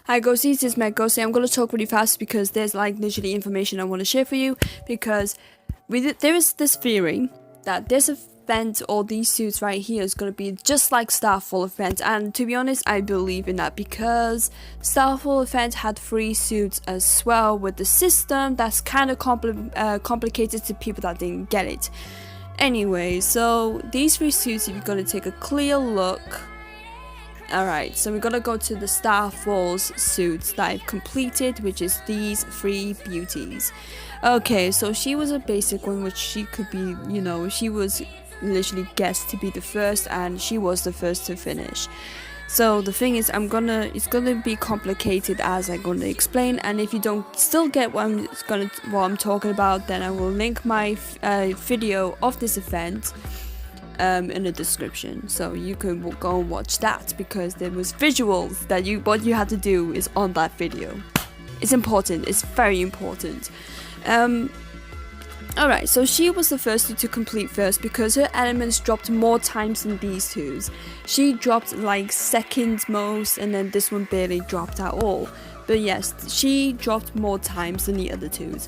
Hi guys, this is Matt Ghosty. I'm gonna talk really fast because there's like literally information I want to share for you, because there is this theory that this event or these suits right here is gonna be just like Starfall event, and to be honest I believe in that because Starfall event had 3 suits as well with the system that's kind of complicated to people that didn't get it. Anyway, so these 3 suits, if you're gonna take a clear look. Alright, so we're gonna go to the Starfall's suits that I've completed, which is these 3 beauties. Okay, so she was a basic one, which she could be, she was literally guessed to be the first, and she was the first to finish. So the thing is, it's gonna be complicated as I'm gonna explain, and if you don't still get what I'm talking about, then I will link my video of this event in the description, so you can go and watch that, because there was visuals that what you had to do is on that video. It's important, it's very important. Alright, so she was the first to complete first because her elements dropped more times than these twos. She dropped like second most, and then this one barely dropped at all. But yes, she dropped more times than the other twos.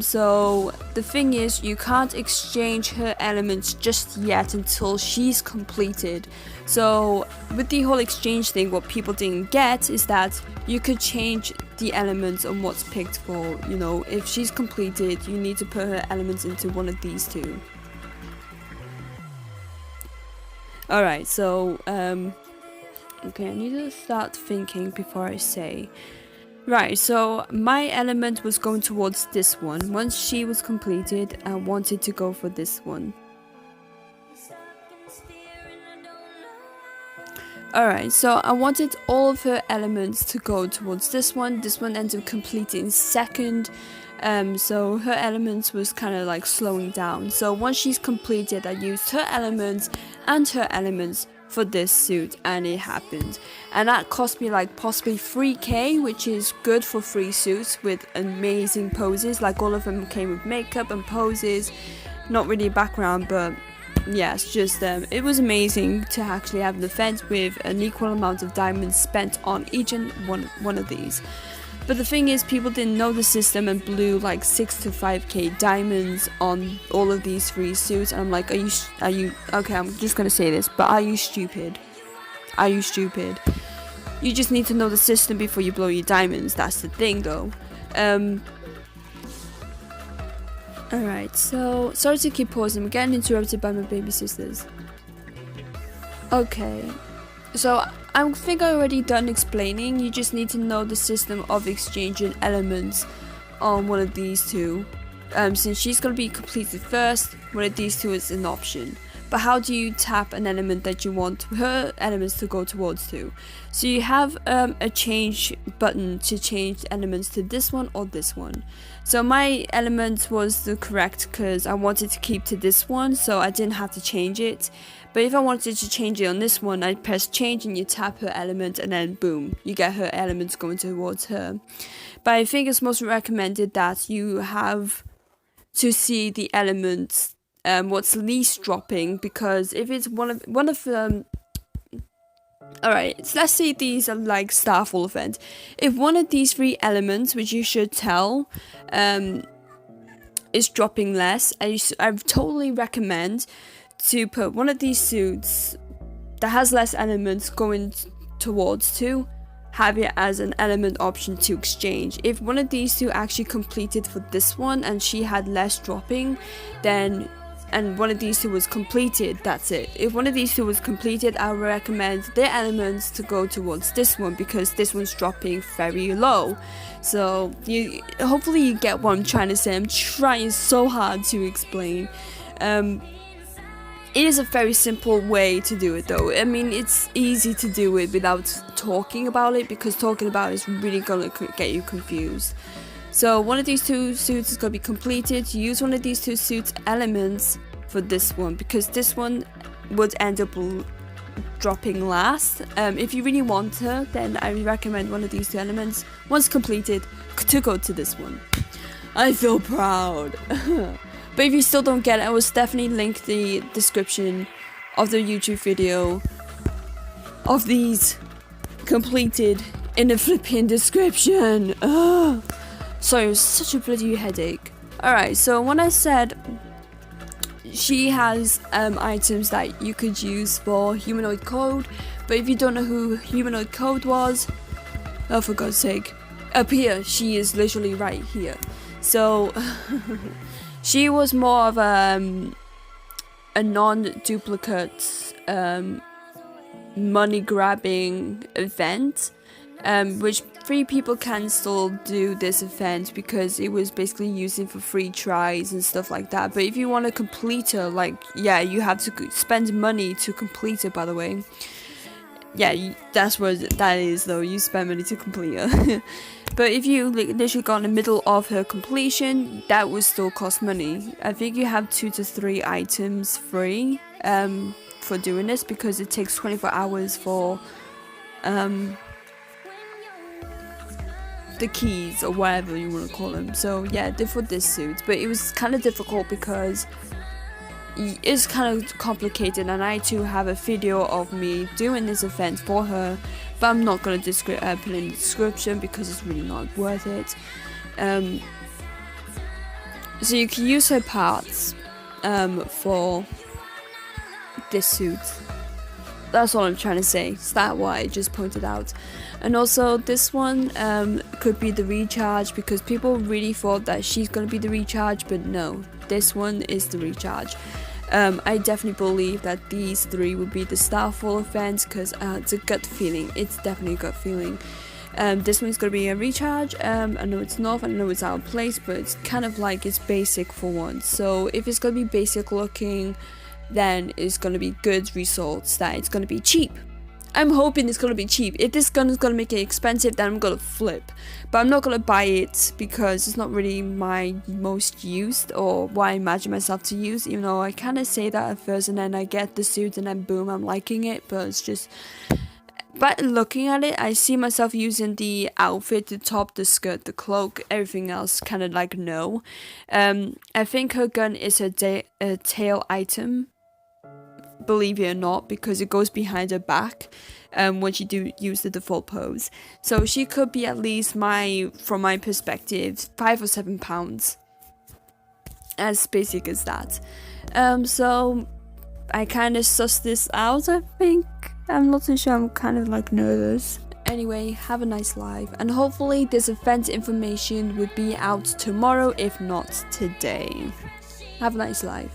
So the thing is, you can't exchange her elements just yet until she's completed. So with the whole exchange thing, what people didn't get is that you could change the elements on what's picked for, if she's completed, you need to put her elements into one of these 2. Alright, so okay, I need to start thinking before I say. Right, so my element was going towards this one. Once she was completed, I wanted to go for this one. Alright, so I wanted all of her elements to go towards this one. This one ended up completing second. So her elements was kind of like slowing down. So once she's completed, I used her elements and her elements for this suit, and it happened, and that cost me like possibly 3k, which is good for 3 suits with amazing poses. Like all of them came with makeup and poses, not really a background, but yes, just it was amazing to actually have an event with an equal amount of diamonds spent on each and one of these. But the thing is, people didn't know the system and blew like 6 to 5k diamonds on all of these 3 suits. And I'm like, are you okay, I'm just gonna say this, but are you stupid? Are you stupid? You just need to know the system before you blow your diamonds. That's the thing though. Alright, so sorry to keep pausing, I'm getting interrupted by my baby sisters. Okay, so I think I already done explaining. You just need to know the system of exchanging elements on one of these 2. Since she's going to be completed first, one of these 2 is an option. But how do you tap an element that you want her elements to go towards to? So you have a change button to change elements to this one or this one. So my element was the correct because I wanted to keep to this one, so I didn't have to change it. But if I wanted to change it on this one, I'd press change and you tap her element, and then boom, you get her elements going towards her. But I think it's most recommended that you have to see the elements, what's least dropping, because if it's one of them. Alright, so let's say these are like Starfall event. If one of these 3 elements, which you should tell, is dropping less, I totally recommend to put one of these suits that has less elements going towards 2, have it as an element option to exchange. If one of these 2 actually completed for this one and she had less dropping, then and one of these 2 was completed, that's it. If one of these 2 was completed, I would recommend their elements to go towards this one, because this one's dropping very low. So hopefully you get what I'm trying to say. I'm trying so hard to explain. It is a very simple way to do it though. I mean, it's easy to do it without talking about it, because talking about it is really gonna get you confused. So one of these 2 suits is going to be completed. Use one of these 2 suits elements for this one, because this one would end up dropping last. If you really want her, then I recommend one of these 2 elements, once completed, to go to this one. I feel proud. But if you still don't get it, I will definitely link the description of the YouTube video of these completed in the flipping description. Ugh. Sorry, it was such a bloody headache. Alright, so when I said she has items that you could use for humanoid code, but if you don't know who humanoid code was, oh for God's sake, up here, she is literally right here. So she was more of a non-duplicate money grabbing event, which 3 people can still do this event because it was basically using for free tries and stuff like that. But if you want to complete her, like, yeah, you have to spend money to complete it, by the way. Yeah, that's what that is though, you spend money to complete her. But if you literally got in the middle of her completion, that would still cost money. I think you have 2 to 3 items free for doing this, because it takes 24 hours for the keys or whatever you want to call them. So yeah, for this suit, but it was kind of difficult because it's kind of complicated, and I too have a video of me doing this event for her, but I'm not going to put it in the description because it's really not worth it. So you can use her parts for this suit. That's all I'm trying to say. Is that what I just pointed out? And also this one could be the recharge, because people really thought that she's going to be the recharge, but no, this one is the recharge. I definitely believe that these 3 would be the Starfall events, because it's a gut feeling. It's definitely a gut feeling. This one's going to be a recharge. I know it's north, I know it's out of place, but it's kind of like it's basic for once. So if it's going to be basic looking, then it's going to be good results, that it's going to be cheap. I'm hoping it's going to be cheap. If this gun is going to make it expensive, then I'm going to flip. But I'm not going to buy it because it's not really my most used, or what I imagine myself to use, even though I kind of say that at first and then I get the suit and then boom, I'm liking it. But it's just, but looking at it, I see myself using the outfit, the top, the skirt, the cloak, everything else kind of like no. I think her gun is a tail item, believe it or not, because it goes behind her back when she do use the default pose. So she could be at least from my perspective, 5 or 7 pounds. As basic as that. So I kind of sussed this out, I think. I'm not too sure, I'm kind of like nervous. Anyway, have a nice life, and hopefully this event information would be out tomorrow, if not today. Have a nice life.